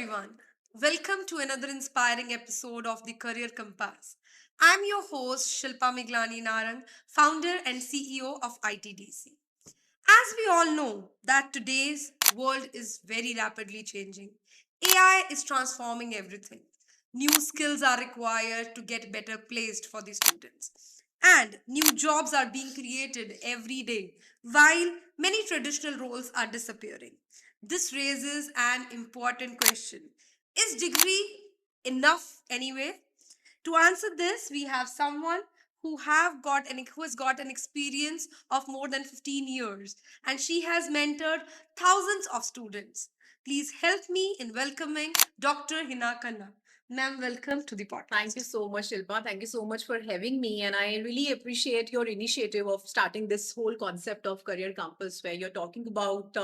everyone. Welcome to another inspiring episode of the Career Compass. I'm your host, Shilpa Miglani Narang, founder and CEO of ITDC. As we all know, that today's world is very rapidly changing. AI is transforming everything. New skills are required to get better placed for the students. And new jobs are being created every day, while many traditional roles are disappearing. This raises an important question. Is degree enough anyway? To answer this, we have someone who has got an experience of more than 15 years, and she has mentored thousands of students. Please help me in welcoming Dr. Hina Khanna. Ma'am, welcome to the Thank you podcast. so much, Shilpa. Thank you so much for having me. And I really appreciate your initiative of starting this whole concept of Career Campus, where you're talking about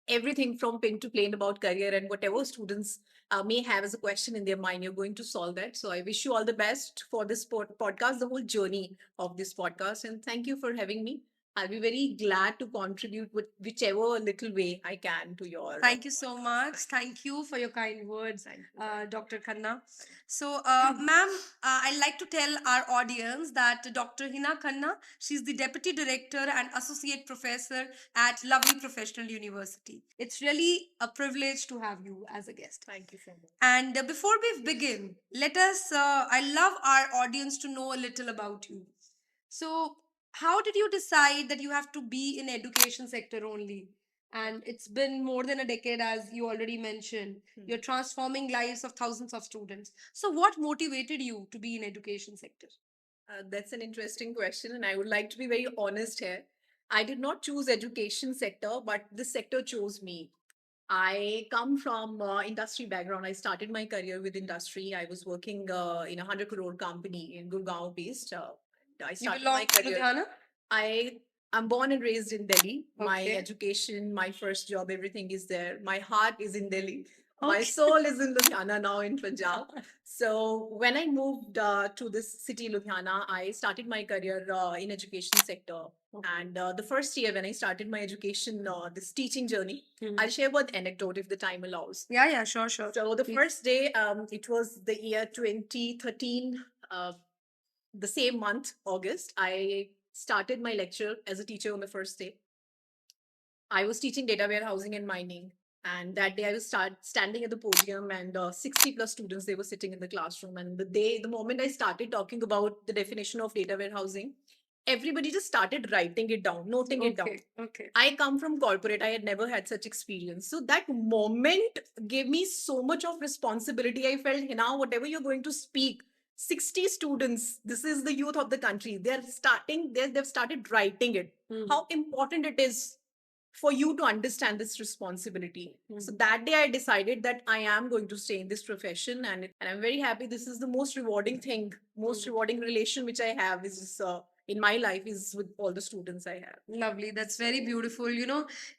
everything from pin to plane about career and whatever students may have as a question in their mind, you're going to solve that. So I wish you all the best for this podcast, the whole journey of this podcast. And thank you for having me. I'll be very glad to contribute with whichever little way I can to your. Thank you so much. Thank you for your kind words, Thank you. Dr. Khanna. So, ma'am, I'd like to tell our audience that Dr. Hina Khanna, she's the Deputy Director and Associate Professor at Lovely Professional University. It's really a privilege to have you as a guest. Thank you so much. And before we begin, I love our audience to know a little about you. So, how did you decide that you have to be in education sector only? And it's been more than a decade, as you already mentioned. You're transforming lives of thousands of students. So, what motivated you to be in education sector? That's an interesting question, and I would like to be very honest here. I did not choose education sector, but this sector chose me. I come from industry background. I started my career with industry. I was working in a 100 crore company in Gurgaon based. I You started belong my to career. Ludhiana? I I'm born and raised in Delhi. My Okay. education, my first job, everything is there. My heart is in Delhi. My Okay. soul is in Ludhiana now in Punjab. So when I moved to this city, Ludhiana, I started my career in education sector. Okay. And the first year when I started my education, this teaching journey, Hmm. I'll share one anecdote if the time allows. Yeah, sure, sure. So the Please. first day, it was the year 2013, the same month, August, I started my lecture as a teacher on the first day. I was teaching data warehousing and mining. And that day I was standing at the podium and 60 plus students, they were sitting in the classroom. And the moment I started talking about the definition of data warehousing, everybody just started writing it down, noting it down. Okay, okay. I come from corporate. I had never had such experience. So that moment gave me so much of responsibility. I felt, now whatever you're going to speak, 60 students, this is the youth of the country. They've started writing it. Hmm. How important it is for you to understand this responsibility. So that day I decided that I am going to stay in this profession, and I'm very happy. This is the most rewarding thing, most rewarding relation which I have is in my life is with all the students I have. Lovely. That's very beautiful.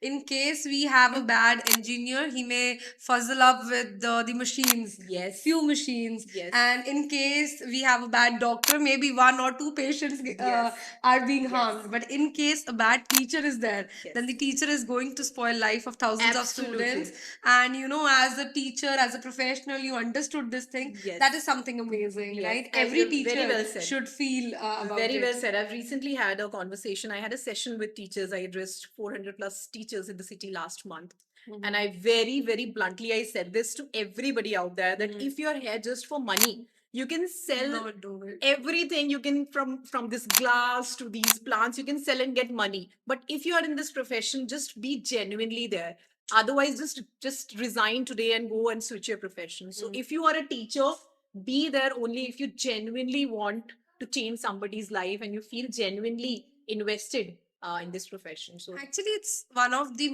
In case we have a bad engineer, he may fuzzle up with the machines, Yes. few machines. Yes. And in case we have a bad doctor, maybe one or two patients Yes. are being Yes. harmed. But in case a bad teacher is there, then the Yes. teacher is going to spoil life of thousands of students. Absolutely. And as a teacher, as a professional, you understood this thing. Yes. That is something amazing, Yes. right? And Every you're very teacher well said. should feel about Very it. well said. I've recently had a conversation. I had a session with teachers. I addressed 400 plus teachers in the city last month. And I very, very bluntly, I said this to everybody out there that if you're here just for money, you can sell Don't do it. everything. You can from this glass to these plants, you can sell and get money. But if you are in this profession, just be genuinely there. Otherwise, just resign today and go and switch your profession. So if you are a teacher, be there only if you genuinely want to change somebody's life and you feel genuinely invested in this profession. So Actually, it's one of the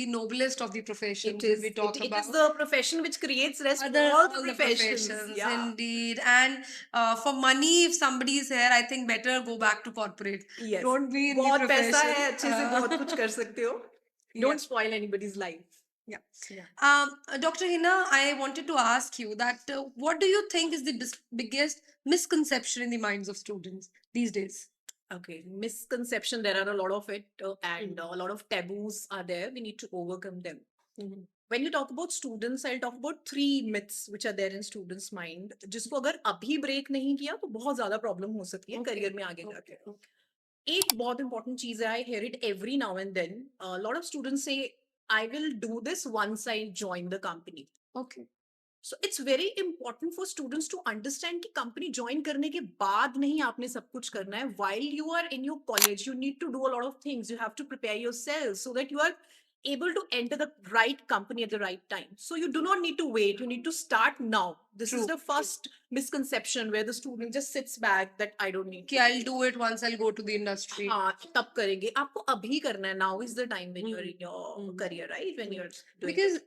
noblest of the professions it when is we talk it about is the profession which creates rest for other all all the the professions. professions. Yeah. Indeed. And for money, if somebody is here, I think better go back to corporate. Yes. Don't be in the बहुत पैसा profession. है, अच्छे से बहुत कुछ कर सकते हो. Yeah. Don't spoil anybody's life. Yeah. Yeah. Dr. Hina, I wanted to ask you that what do you think is the biggest misconception in the minds of students these days? Okay, misconception, there are a lot of it, and a lot of taboos are there. We need to overcome them. when you talk about students, I'll talk about three myths which are there in students' mind. जिसको अगर अभी break नहीं किया तो बहुत ज़्यादा problem हो सकती है Okay. career में आगे जाके. Okay. Okay. एक बहुत important चीज़ है, I hear it every now and then. A lot of students say, I will do this once I join the company. Okay. So it's very important for students to understand कि company join करने के बाद नहीं आपने सब कुछ करना है. While you are in your college, you need to do a lot of things. You have to prepare yourself so that you are able to enter the right company at the right time. So you do not need to wait. You need to start now. This is True. the first misconception where the student just sits back that I don't need. कि I'll do it once I'll go to the industry. हाँ, तब करेंगे. आपको अभी करना है. Now is the time when you're in your Mhm. career, right? When you're doing Because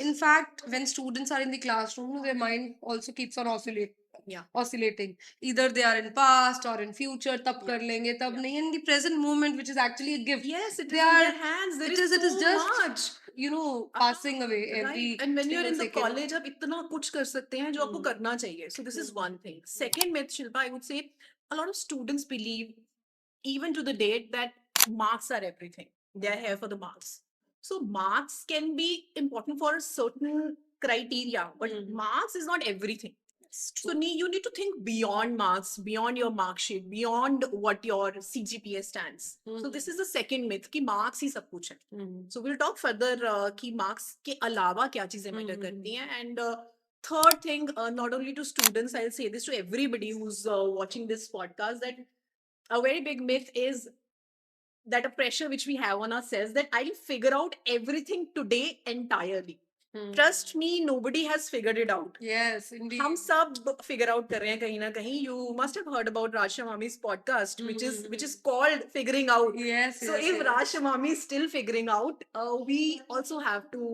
in fact, when students are in the classroom, their mind also keeps on yeah. oscillating. Either they are in past or in future. Tab kar lenge, tab nahi. In the present moment, which is actually a gift. Yes, it They is in are- their hands. There it is is so just much. you know passing away every Right. And when you're single in the second. college, आप इतना कुछ कर सकते हैं जो आपको Hmm. करना चाहिए. So this is one thing. Second myth, Shilpa, I would say a lot of students believe, even to the date, that marks are everything. They are here for the marks. So marks can be important for a certain criteria, but marks is not everything. So you need to think beyond marks, beyond your mark sheet, beyond what your CGPA stands. So this is the second myth कि marks ही सब कुछ है. So we'll talk further कि marks के अलावा क्या चीजें matter करती हैं. And third thing, not only to students, I'll say this to everybody who's watching this podcast, that a very big myth is that a pressure which we have on ourselves that I'll figure out everything today entirely. Trust me, nobody has figured it out. Yes, indeed. हम सब figure out कर रहे हैं कहीं ना कहीं. You must have heard about Raj Shamami's podcast, which is called Figuring Out. Yes. So yes, if yes. Raj Shamami is still figuring out, we also have to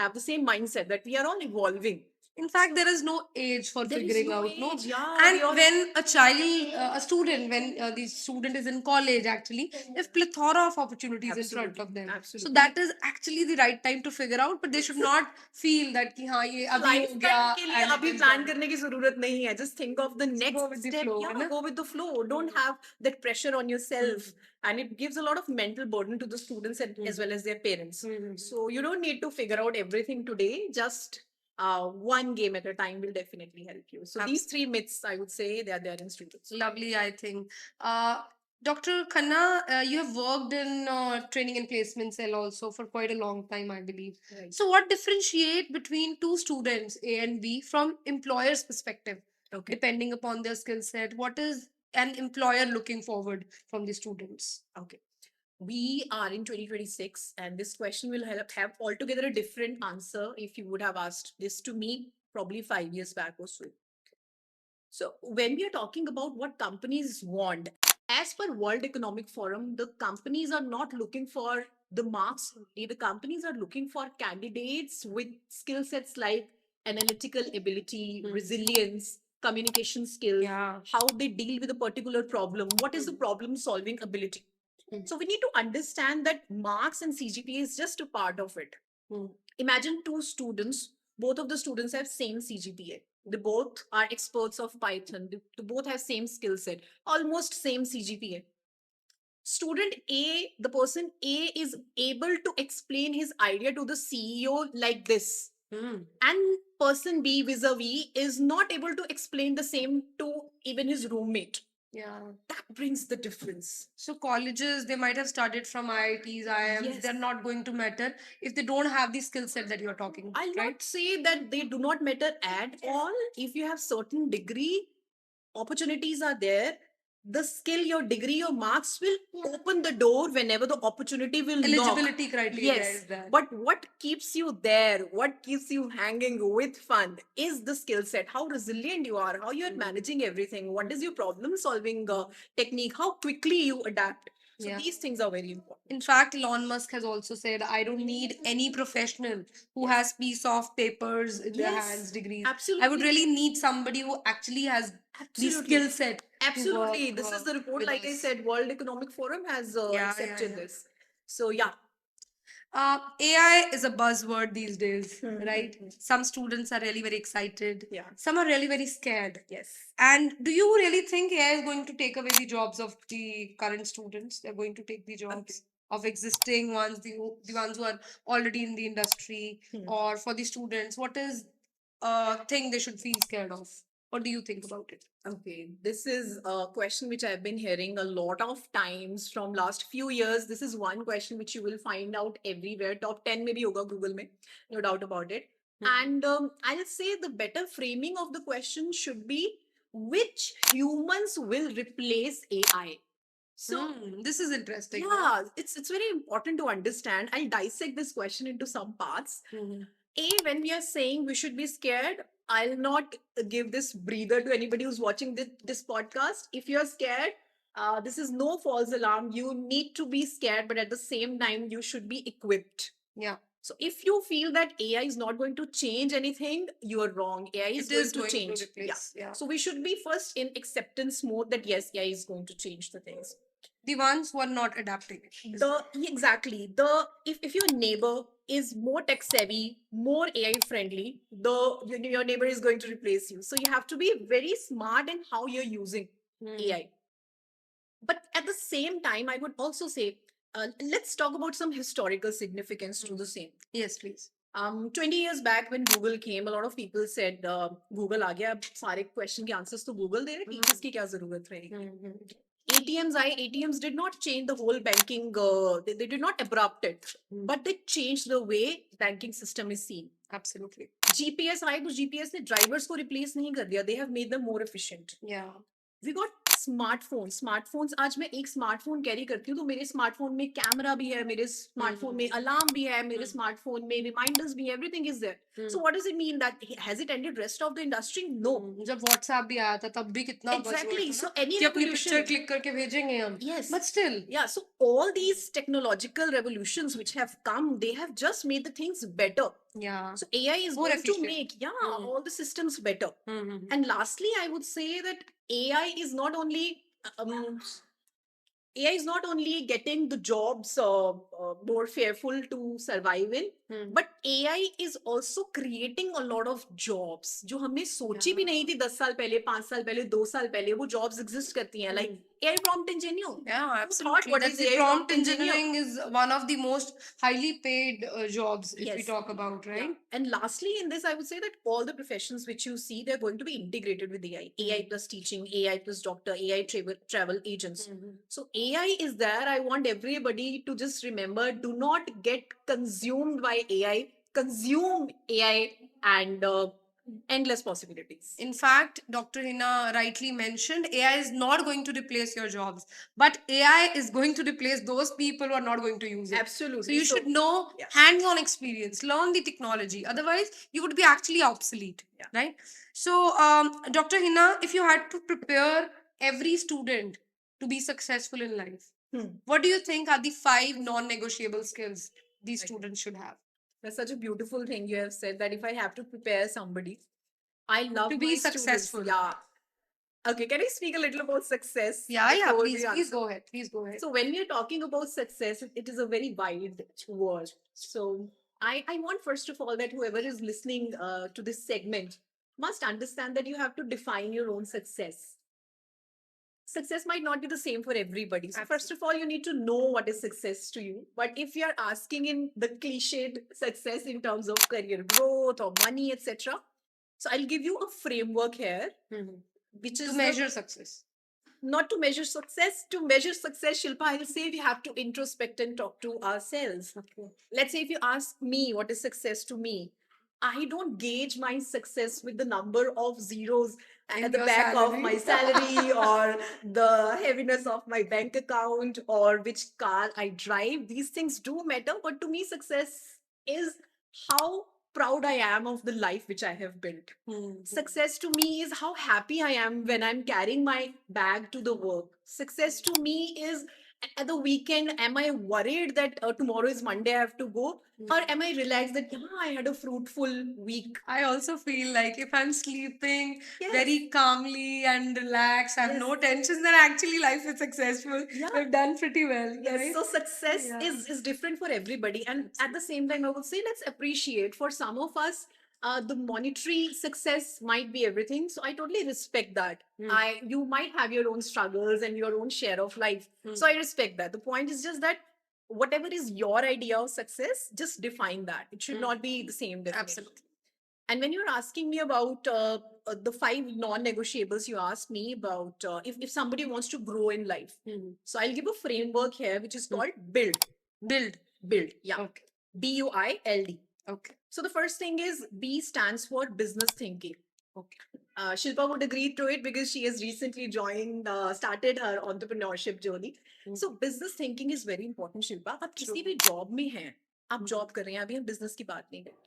have the same mindset that we are all evolving. In fact, there is no age for There is figuring no out, no? age, yeah, And we all- when a child, a student, when the student is in college, actually, there's plethora of opportunities in front of them. Absolutely. So that is actually the right time to figure out, but they should not feel that कि हाँ ये अभी Life हो गया plan के लिए and अभी it is plan done. करने की जरूरत नहीं है. Just think of the next go with the step. flow, Yeah, है ना? go with the flow. Don't have that pressure on yourself. And it gives a lot of mental burden to the students as well as their parents. So you don't need to figure out everything today. Just one game at a time will definitely help you. So these three myths, I would say, they are there in students. Lovely, I think. Dr. Khanna, you have worked in training and placement cell also for quite a long time, I believe. Right. So, what differentiate between two students, A and B, from employer's perspective, Okay. depending upon their skill set? What is an employer looking forward from the students? Okay. We are in 2026, and this question will have altogether a different answer if you would have asked this to me probably 5 years back or so. So when we are talking about what companies want, as per World Economic Forum, the companies are not looking for the marks only. The companies are looking for candidates with skill sets like analytical ability, resilience, communication skills, Yeah. how they deal with a particular problem, what is the problem solving ability. So we need to understand that marks and CGPA is just a part of it. Imagine two students, both of the students have same CGPA. They both are experts of Python. They both have same skill set, almost same CGPA. Student A, the person A is able to explain his idea to the CEO like this. And person B vis-a-vis is not able to explain the same to even his roommate. Yeah. That brings the difference. So colleges, they might have started from IITs, IIMs. Yes. They're not going to matter if they don't have the skill set that you're talking. I'll right? not say that they do not matter at all. If you have certain degree, opportunities are there. The skill, your degree, your marks will open the door whenever the opportunity will knock. Eligibility criteria Yes, is there. but what keeps you there, what keeps you hanging with fun is the skill set, how resilient you are, how you're managing everything, what is your problem solving technique, how quickly you adapt. So Yeah. these things are very important. In fact, Elon Musk has also said, I don't need any professional who has piece of papers in their Yes, hands, degrees. absolutely. I would really need somebody who actually has the Absolutely. skill set. to Absolutely. work, This is the report, with like I us. said, World Economic Forum has Yeah, accepted yeah. this. So yeah. AI is a buzzword these days, right? Some students are really very excited. Yeah. Some are really very scared. Yes. And do you really think AI is going to take away the jobs of the current students? They're going to take the jobs. of existing ones, the ones who are already in the industry, Hmm. or for the students? What is a thing they should feel scared of? What do you think about it? Okay, this is a question which I've been hearing a lot of times from last few years. This is one question which you will find out everywhere. Top 10 maybe yoga Google mein, no doubt about it. And I'll say the better framing of the question should be which humans will replace AI. So This is interesting. yeah, it's very important to understand. I'll dissect this question into some parts. When we are saying we should be scared, I'll not give this breather to anybody who's watching this podcast. If you're scared, this is no false alarm. You need to be scared, but at the same time, you should be equipped. Yeah, So if you feel that AI is not going to change anything, you're wrong. AI is it going is to going to change. Yeah. replace. Yeah, So we should be first in acceptance mode that yes, AI is going to change the things. the ones who are not adapting. Exactly if your neighbor is more tech savvy, more AI friendly, your neighbor is going to replace you. So you have to be very smart in how you're using AI. But at the same time, I would also say, let's talk about some historical significance to the same. Yes, please. 20 years back when Google came, a lot of people said, Google आ गया, अब सारे question के answers तो Google दे रहे, किसकी क्या जरूरत रहेगी? ATMs did not change the whole banking, they did not abrupt it, but they changed the way banking system is seen. Absolutely. GPS आए तो GPS ने drivers को replace नहीं कर दिया, they have made them more efficient. Yeah. We got smartphones आज मैं एक स्मार्टफोन कैरी करती हूँ तो मेरे स्मार्टफोन में कैमरा भी है, मेरे स्मार्टफोन में अलार्म भी है, मेरे स्मार्टफोन में रिमाइंडर्स भी है, everything is there. So what does it mean that has it ended rest of the industry? No. जब व्हाट्सएप भी आया था तब भी कितना Exactly. So any कि अपनी revolution, पिक्चर क्लिक करके भेजेंगे हम. yes, But still, yeah. So all these technological revolutions which have come, they have just made the things better. yeah. So AI is More going to efficient. make all the systems better. And lastly, I would say that AI is not only um, AI is not only getting the jobs more fearful to survive in, but AI is also creating a lot of jobs जो हमने सोची भी नहीं थी 10 साल पहले, 5 साल पहले, 2 साल पहले वो jobs exist करती हैं, like AI prompt engineer. Yeah, Who absolutely. thought what That is the AI prompt engineering is one of the most highly paid jobs, if we Yes. talk about, right? Yeah. And lastly, in this, I would say that all the professions which you see, they're going to be integrated with AI. AI plus teaching, AI plus doctor, AI travel agents. So AI is there. I want everybody to just remember, do not get consumed by AI. Consume AI and endless possibilities. In fact, Dr. Hina rightly mentioned AI is not going to replace your jobs, but AI is going to replace those people who are not going to use it. Absolutely. So you should know yeah. hands-on experience, learn the technology. Otherwise, you would be actually obsolete, Yeah. right? So, Dr. Hina, if you had to prepare every student to be successful in life, what do you think are the 5 non-negotiable skills these students should have? That's such a beautiful thing you have said, that if I have to prepare somebody, I love To be my students. successful. Yeah. Okay, can I speak a little about success? Yeah, before we please answer? go ahead. Please go ahead. So when we are talking about success, it is a very wide word. So I want first of all that whoever is listening to this segment must understand that you have to define your own success. Success might not be the same for everybody. So first of all, you need to know what is success to you. But if you're asking in the cliched success in terms of career growth or money, etc., so I'll give you a framework here, which is To measure success. not to measure success. To measure success, Shilpa, I'll say we have to introspect and talk to ourselves. Okay. Let's say if you ask me what is success to me, I don't gauge my success with the number of zeros at the your back of salary. my salary or the heaviness of my bank account or which car I drive. These things do matter, but to me, success is how proud I am of the life which I have built. Success to me is how happy I am when I'm carrying my bag to the work. Success to me is at the weekend, am I worried that tomorrow is Monday, I have to go? Or am I relaxed that, yeah, I had a fruitful week? I also feel like if I'm sleeping Yes. very calmly and relaxed, I have no tensions, then actually life is successful. Yeah. We've done pretty well. Yes, right? so success Yeah. is different for everybody. And at the same time, I would say let's appreciate for some of us, the monetary success might be everything. So I totally respect that. You might have your own struggles and your own share of life. So I respect that. The point is just that whatever is your idea of success, just define that. It should Mm. not be the same definition. Absolutely. And when you're asking me about the 5 non-negotiables, you asked me about if somebody wants to grow in life. Mhm. So I'll give a framework here, which is Mm. called build. Build. Build, yeah. Okay. BUILD. Okay. So the first thing is B stands for business thinking. Okay. Shilpa would agree to it because she has recently started her entrepreneurship journey. Mm. So business thinking is very important, Shilpa. आप किसी True. भी job में हैं, आप job कर रहे हैं, अभी हम बिजनेस की बात नहीं कर रहे.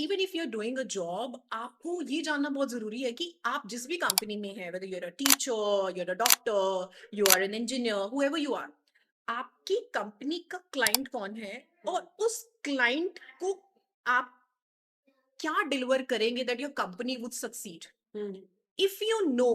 Even if you're doing a job, आपको ये जानना बहुत जरूरी है कि आप जिस भी कंपनी में हैं, whether you're a teacher, you're a doctor, you are an engineer, whoever you are, आपकी कंपनी का क्लाइंट कौन है और उस क्लाइंट को आप क्या डिलीवर करेंगे that your company would succeed. Mm. If you know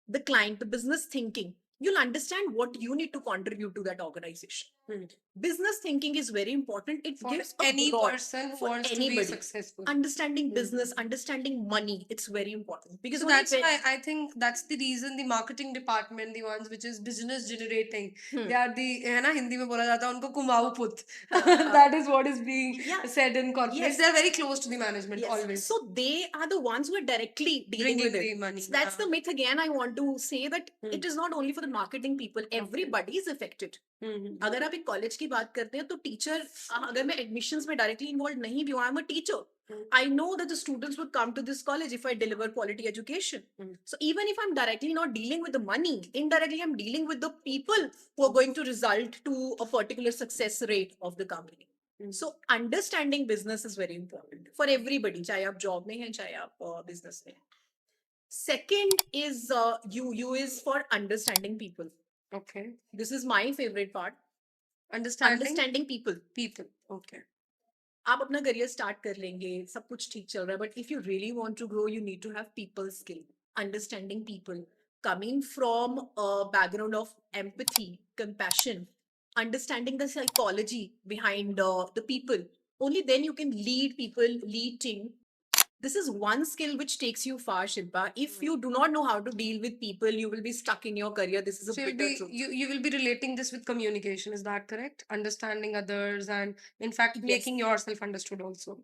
the client, the business thinking, you'll understand what you need to contribute to that organization. Mm. Business thinking is very important. It For gives a any broad person who for wants to be anybody. successful. Understanding Mm. business, understanding money, it's very important. Because So only that's why I think that's the reason the marketing department, the ones which is business generating, Hmm. they are the, है ना, हिंदी में बोला जाता है उनको कुमाऊ पुत. हाँ. That is what is being Yeah. said in corporates. Yes. They are very close to the management Yes. always. So they are the ones who are directly dealing Bringing with it. the money. So that's the myth again. I want to say that Hmm. it is not only for the marketing people. Everybody is affected. Mhm. अगर आप एक college की बात करते हैं तो teacher, अगर मैं एडमिशंस में डायरेक्टली इन्वॉल्व नहीं भी हूँ, I am a teacher, Hmm. I know that the students would come to this college if I deliver quality education. Hmm. So even if I'm directly not dealing with the money, indirectly I'm dealing with the people who are going to result to a particular success rate of the company. Hmm. So understanding business is very important for everybody, चाहे आप job में हैं, चाहे आप business में हैं. Second is U is for understanding people. Okay. This is my favorite part. Understanding Understanding people. people. Okay. आप अपना करियर स्टार्ट कर लेंगे, सब कुछ ठीक चल रहा है, but if you really want to grow you need to have people skill, understanding people, coming from a background of empathy, compassion, understanding the psychology behind the people. Only then you can lead people, lead team. This is one skill which takes you far, Shilpa. If you do not know how to deal with people, you will be stuck in your career. This is a So bitter truth. you will be relating this with communication. Is that correct? Understanding others and in fact Yes. making yourself understood also.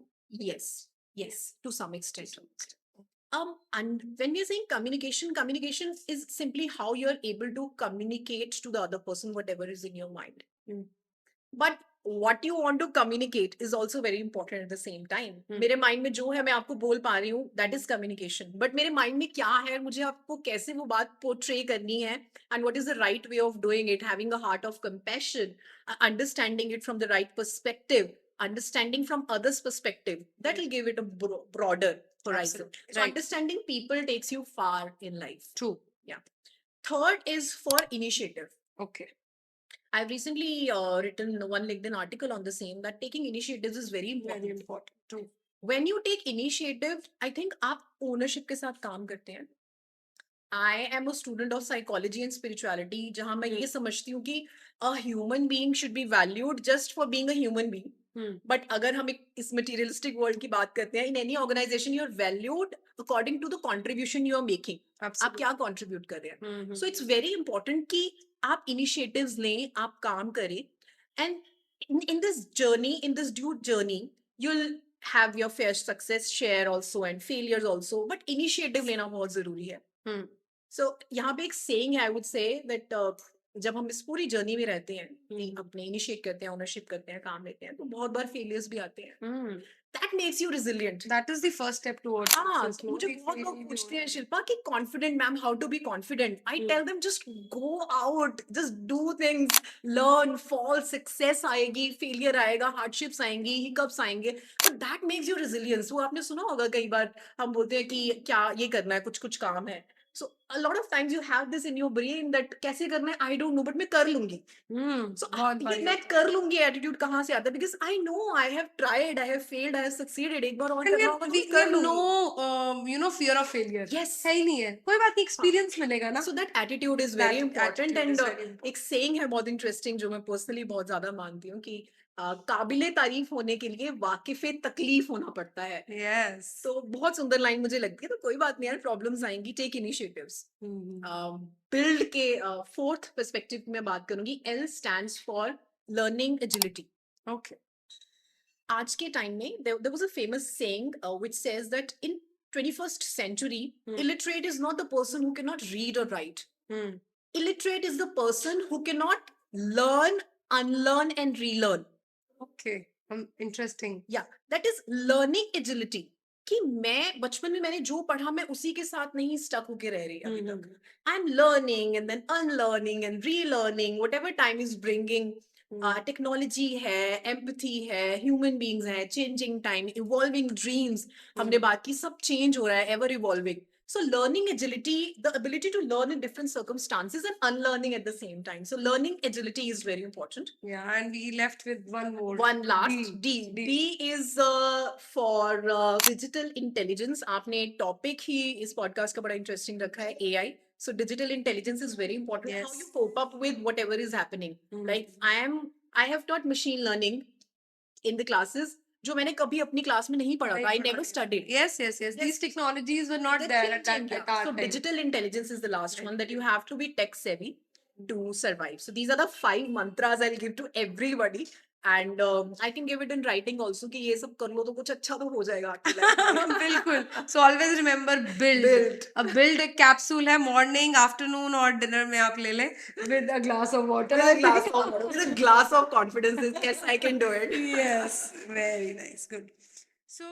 Yes, yes, to some extent. And when we're saying communication, communication is simply how you're able to communicate to the other person whatever is in your mind. Hmm. But what you want to communicate is also very important at the same time. Hmm. मेरे mind में जो है मैं आपको बोल पा रही हूँ, that is communication. But मेरे माइंड में क्या है, मुझे आपको कैसे वो बात portray करनी है, and what is the right way of doing it, having a heart of compassion, understanding it from the right perspective, understanding from others' perspective, that will give it a broader horizon. Absolutely. So Right. understanding people takes you far in life. True. Third is for initiative. Okay. I've recently written one LinkedIn article on the same, that taking initiatives is very important. Very important. True. When you take initiative, I think आप ownership के साथ काम करते हैं. I am a student of psychology and spirituality, जहाँ मैं ये समझती हूँ कि a human being should be valued just for being a human being. Hmm. But अगर हम एक इस materialistic world की बात करते हैं, in any organization you are valued according to the contribution you are making. आप Absolutely. क्या contribute कर रहे हैं? Mhm. So it's very important कि आप initiatives लें, आप काम करें, and in this journey, in this due journey, you'll have your fair success share also and failures also, but initiative लेना बहुत जरूरी है. Hmm. So यहाँ पे एक saying है, I would say that जब हम इस पूरी जर्नी में रहते हैं, अपने इनिशिएट करते हैं, ओनरशिप करते हैं, काम लेते हैं, तो बहुत बार फेलियर्स भी आते हैं. Hmm. That makes you resilient. That is the first step towards हाँ, success. तो मुझे Slowly, बहुत लोग slowly पूछते हैं, building. शिल्पा कि confident ma'am, how to be confident? I tell them just go out, just do things, learn, fall, success आएगी, failure आएगा, hardships आएंगी, hiccups आएंगे, but that makes you resilient. वो आपने सुना होगा कई बार हम बोलते हैं कि क्या ये करना है, कुछ कुछ काम है. So a lot of times you have this in your brain that कैसे करना है, I don't know, but मैं कर लूंगी. So बहुत ये बारी मैं कर लूंगी attitude कहाँ से आता है? Because I know I have tried, I have failed, I have succeeded. एक बार और And we करना have, होगा तो we, मैं we कर have लूंगी. no fear of failure. Yes. है ही नहीं है. कोई बात नहीं, experience मिलेगा ना. So that attitude is very That important. attitude And is very important. एक saying है बहुत interesting जो मैं personally बहुत ज्यादा मानती हूँ कि काबिले तारीफ होने के लिए वाकिफे तकलीफ होना पड़ता है. Yes. तो बहुत सुंदर लाइन मुझे लगती है. तो कोई बात नहीं यार, प्रॉब्लम्स आएंगी, टेक इनिशिएटिव्स. Mhm. बिल्ड के फोर्थ पर्सपेक्टिव में बात करूंगी. L stands for learning agility. Okay. आज के time में there was a famous saying which says that in 21st century, illiterate is not the person who cannot read or write. Illiterate is the person who cannot learn, unlearn, and relearn. Okay. Interesting. Yeah, that is learning agility. कि मैं बचपन में मैंने जो पढ़ा मैं उसी के साथ नहीं स्टक होके रह रही अभी तक. I'm learning and then unlearning and relearning whatever time is bringing. Technology है, एम्पथी है, ह्यूमन बीइंग्स है, चेंजिंग टाइम, इवॉल्विंग ड्रीम्स, हमने बात की, सब चेंज हो रहा है, ever evolving. So learning agility, the ability to learn in different circumstances and unlearning at the same time. So learning agility is very important. Yeah, and we left with one more. One last D. D is for digital intelligence. आपने topic ही इस podcast का बड़ा interesting रखा है, AI. So digital intelligence is very important. Yes. How you cope up with whatever is happening. Like I have taught machine learning in the classes जो मैंने कभी अपनी क्लास में नहीं पढ़ा था. I never studied. Yes. These technologies were not They're there at changing, that yeah. at our So time. digital intelligence is the last one, that you have to be tech savvy to survive. So these are the 5 mantras I'll give to everybody. And I can give it in writing also कि ये सब कर लो तो कुछ अच्छा तो हो जाएगा आपकी life में. बिल्कुल. So always remember build. A build एक capsule है, morning, afternoon और dinner में आप ले लें with a glass of water. With a glass of confidence. Yes, I can do it. Yes, very nice, good. So